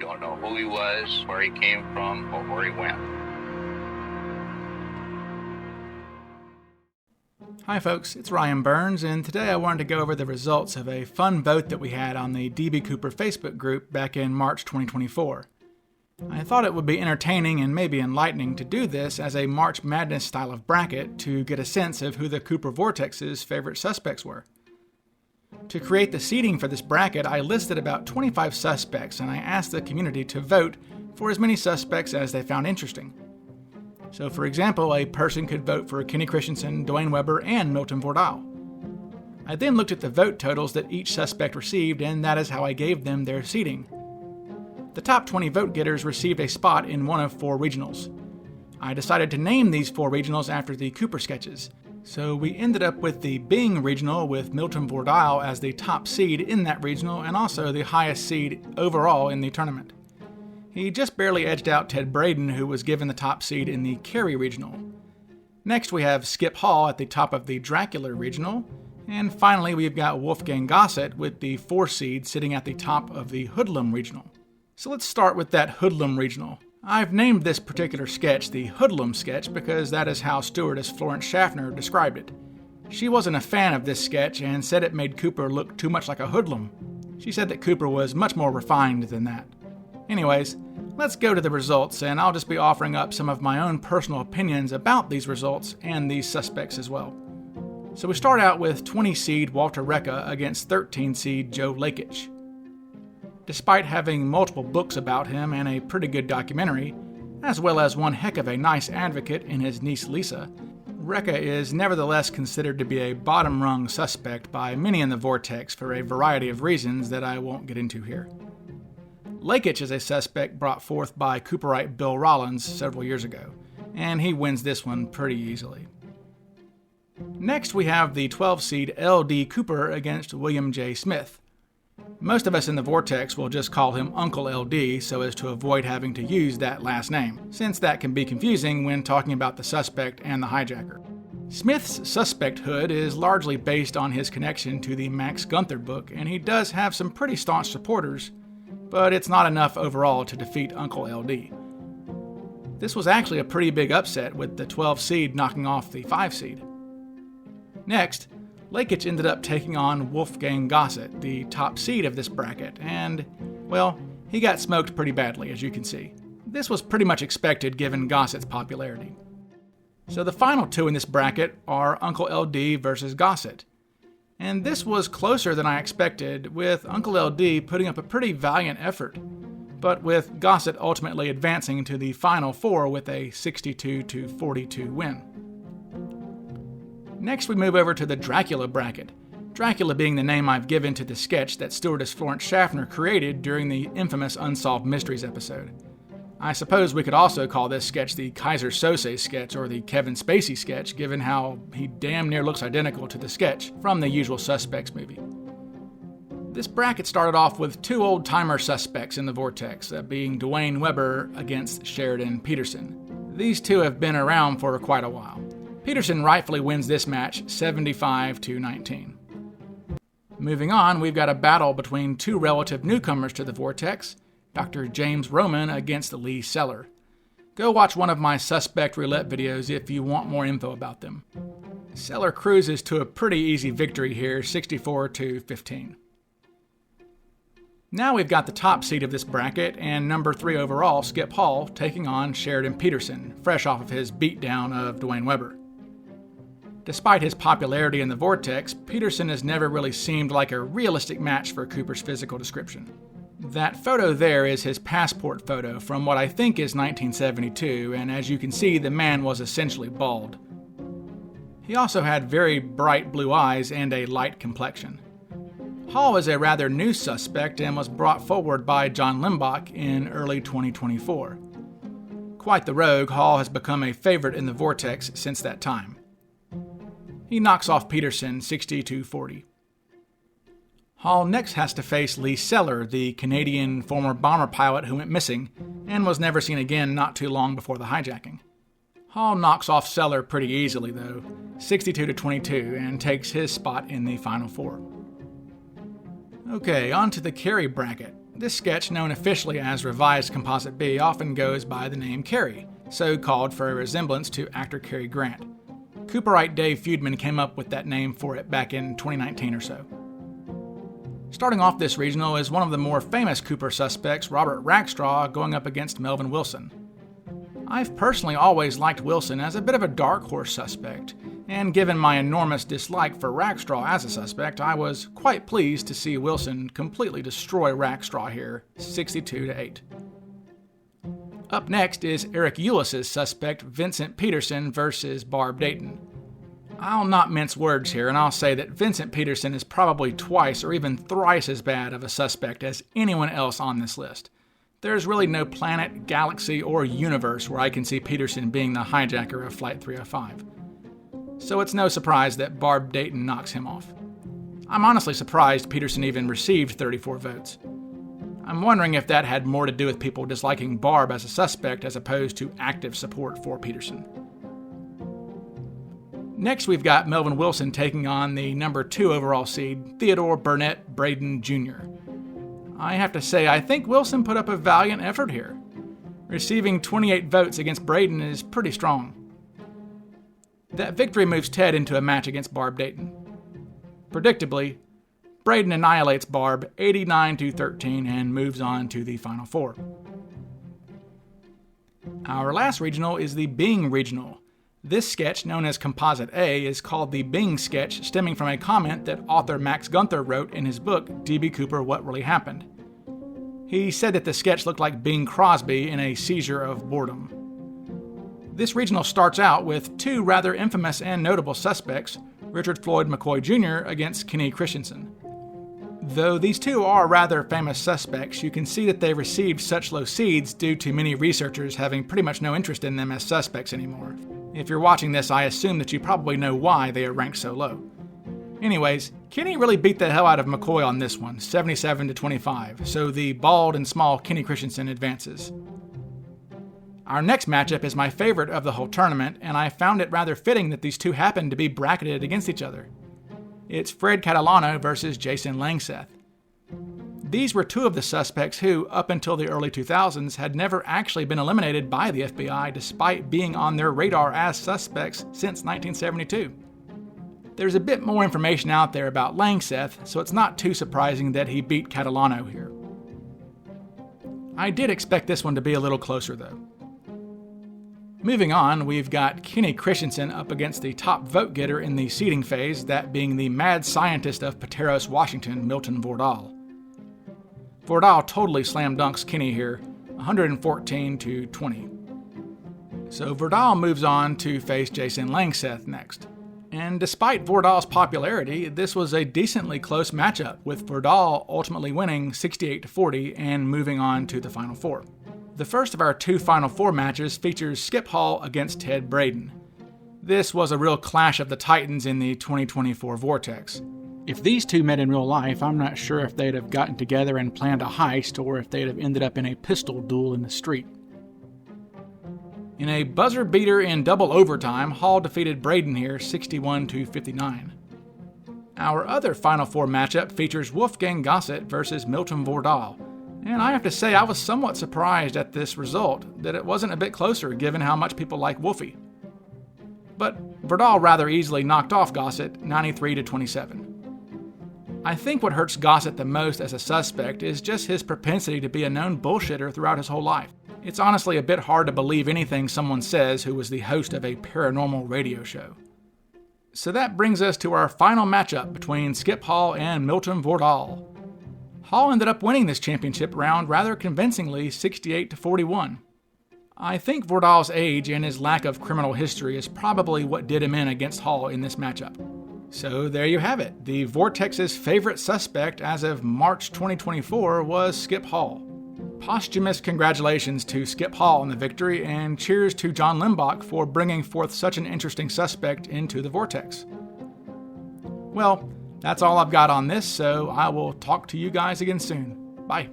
don't know who he was, where he came from, or where he went. Hi folks, it's Ryan Burns, and today I wanted to go over the results of a fun vote that we had on the DB Cooper Facebook group back in March 2024. I thought it would be entertaining and maybe enlightening to do this as a March Madness style of bracket to get a sense of who the Cooper Vortex's favorite suspects were. To create the seeding for this bracket, I listed about 25 suspects and I asked the community to vote for as many suspects as they found interesting. So for example, a person could vote for Kenny Christensen, Dwayne Weber, and Milton Vordile. I then looked at the vote totals that each suspect received, and that is how I gave them their seeding. The top 20 vote getters received a spot in one of 4 regionals. I decided to name these 4 regionals after the Cooper sketches, so we ended up with the Bing Regional with Milton Vordile as the top seed in that regional and also the highest seed overall in the tournament. He just barely edged out Ted Braden, who was given the top seed in the Carrie Regional. Next we have Skip Hall at the top of the Dracula Regional, and finally we've got Wolfgang Gossett with the 4 seed sitting at the top of the Hoodlum Regional. So let's start with that Hoodlum Regional. I've named this particular sketch the Hoodlum sketch because that is how stewardess Florence Schaffner described it. She wasn't a fan of this sketch and said it made Cooper look too much like a hoodlum. She said that Cooper was much more refined than that. Anyways, let's go to the results, and I'll just be offering up some of my own personal opinions about these results and these suspects as well. So we start out with 20 seed Walter Recca against 13 seed Joe Lakich. Despite having multiple books about him and a pretty good documentary, as well as one heck of a nice advocate in his niece Lisa, Recca is nevertheless considered to be a bottom-rung suspect by many in the Vortex for a variety of reasons that I won't get into here. Lakich is a suspect brought forth by Cooperite Bill Rollins several years ago, and he wins this one pretty easily. Next we have the 12 seed L.D. Cooper against William J. Smith. Most of us in the Vortex will just call him Uncle L.D. so as to avoid having to use that last name, since that can be confusing when talking about the suspect and the hijacker. Smith's suspecthood is largely based on his connection to the Max Gunther book, and he does have some pretty staunch supporters, but it's not enough overall to defeat Uncle LD. This was actually a pretty big upset with the 12 seed knocking off the 5 seed. Next, Lakich ended up taking on Wolfgang Gossett, the top seed of this bracket, and, well, he got smoked pretty badly, as you can see. This was pretty much expected given Gossett's popularity. So the final 2 in this bracket are Uncle LD versus Gossett. And this was closer than I expected, with Uncle LD putting up a pretty valiant effort, but with Gossett ultimately advancing to the final 4 with a 62-42 win. Next we move over to the Dracula bracket, Dracula being the name I've given to the sketch that stewardess Florence Schaffner created during the infamous Unsolved Mysteries episode. I suppose we could also call this sketch the Kaiser Sose sketch or the Kevin Spacey sketch, given how he damn near looks identical to the sketch from the Usual Suspects movie. This bracket started off with 2 old-timer suspects in the Vortex, being Dwayne Weber against Sheridan Peterson. These 2 have been around for quite a while. Peterson rightfully wins this match 75-19. Moving on, we've got a battle between 2 relative newcomers to the Vortex, Dr. James Roman against Lee Seller. Go watch one of my suspect roulette videos if you want more info about them. Seller cruises to a pretty easy victory here, 64-15. Now we've got the top seed of this bracket and number 3 overall, Skip Hall, taking on Sheridan Peterson, fresh off of his beatdown of Dwayne Weber. Despite his popularity in the Vortex, Peterson has never really seemed like a realistic match for Cooper's physical description. That photo there is his passport photo from what I think is 1972, and as you can see, the man was essentially bald. He also had very bright blue eyes and a light complexion. Hall is a rather new suspect and was brought forward by John Limbach in early 2024. Quite the rogue, Hall has become a favorite in the Vortex since that time. He knocks off Peterson 60-40. Hall next has to face Lee Seller, the Canadian former bomber pilot who went missing and was never seen again not too long before the hijacking. Hall knocks off Seller pretty easily though, 62-22, and takes his spot in the final 4. Okay, on to the Carrie bracket. This sketch, known officially as Revised Composite B, often goes by the name Carrie, so called for a resemblance to actor Cary Grant. Cooperite Dave Feudman came up with that name for it back in 2019 or so. Starting off this regional is one of the more famous Cooper suspects, Robert Rackstraw, going up against Melvin Wilson. I've personally always liked Wilson as a bit of a dark horse suspect, and given my enormous dislike for Rackstraw as a suspect, I was quite pleased to see Wilson completely destroy Rackstraw here, 62-8. Up next is Eric Eulis's suspect, Vincent Peterson, versus Barb Dayton. I'll not mince words here, and I'll say that Vincent Peterson is probably twice or even thrice as bad of a suspect as anyone else on this list. There's really no planet, galaxy, or universe where I can see Peterson being the hijacker of Flight 305. So it's no surprise that Barb Dayton knocks him off. I'm honestly surprised Peterson even received 34 votes. I'm wondering if that had more to do with people disliking Barb as a suspect as opposed to active support for Peterson. Next, we've got Melvin Wilson taking on the number 2 overall seed, Theodore Burnett Braden Jr. I have to say, I think Wilson put up a valiant effort here. Receiving 28 votes against Braden is pretty strong. That victory moves Ted into a match against Barb Dayton. Predictably, Braden annihilates Barb 89-13 and moves on to the Final Four. Our last regional is the Bing Regional. This sketch, known as Composite A, is called the Bing sketch, stemming from a comment that author Max Gunther wrote in his book, D.B. Cooper, What Really Happened. He said that the sketch looked like Bing Crosby in a seizure of boredom. This regional starts out with 2 rather infamous and notable suspects, Richard Floyd McCoy Jr. against Kenny Christensen. Though these 2 are rather famous suspects, you can see that they received such low seeds due to many researchers having pretty much no interest in them as suspects anymore. If you're watching this, I assume that you probably know why they are ranked so low. Anyways, Kenny really beat the hell out of McCoy on this one, 77-25, so the bald and small Kenny Christensen advances. Our next matchup is my favorite of the whole tournament, and I found it rather fitting that these 2 happened to be bracketed against each other. It's Fred Catalano versus Jason Langseth. These were 2 of the suspects who, up until the early 2000s, had never actually been eliminated by the FBI despite being on their radar as suspects since 1972. There's a bit more information out there about Langseth, so it's not too surprising that he beat Catalano here. I did expect this one to be a little closer though. Moving on, we've got Kenny Christensen up against the top vote getter in the seeding phase, that being the mad scientist of Pateros, Washington, Milton Vordahl. Vordahl totally slam dunks Kenny here, 114-20. So Vordahl moves on to face Jason Langseth next. And despite Vordahl's popularity, this was a decently close matchup, with Vordahl ultimately winning 68-40 and moving on to the Final Four. The first of our 2 Final Four matches features Skip Hall against Ted Braden. This was a real clash of the titans in the 2024 Vortex. If these 2 met in real life, I'm not sure if they'd have gotten together and planned a heist or if they'd have ended up in a pistol duel in the street. In a buzzer beater in double overtime, Hall defeated Braden here 61-59. Our other Final Four matchup features Wolfgang Gossett versus Milton Vordahl. And I have to say, I was somewhat surprised at this result, that it wasn't a bit closer given how much people like Wolfie. But Vordahl rather easily knocked off Gossett, 93-27. I think what hurts Gossett the most as a suspect is just his propensity to be a known bullshitter throughout his whole life. It's honestly a bit hard to believe anything someone says who was the host of a paranormal radio show. So that brings us to our final matchup between Skip Hall and Milton Vordahl. Hall ended up winning this championship round rather convincingly, 68-41. I think Vordahl's age and his lack of criminal history is probably what did him in against Hall in this matchup. So there you have it. The Vortex's favorite suspect as of March 2024 was Skip Hall. Posthumous congratulations to Skip Hall on the victory, and cheers to John Limbach for bringing forth such an interesting suspect into the Vortex. Well, that's all I've got on this, so I will talk to you guys again soon. Bye.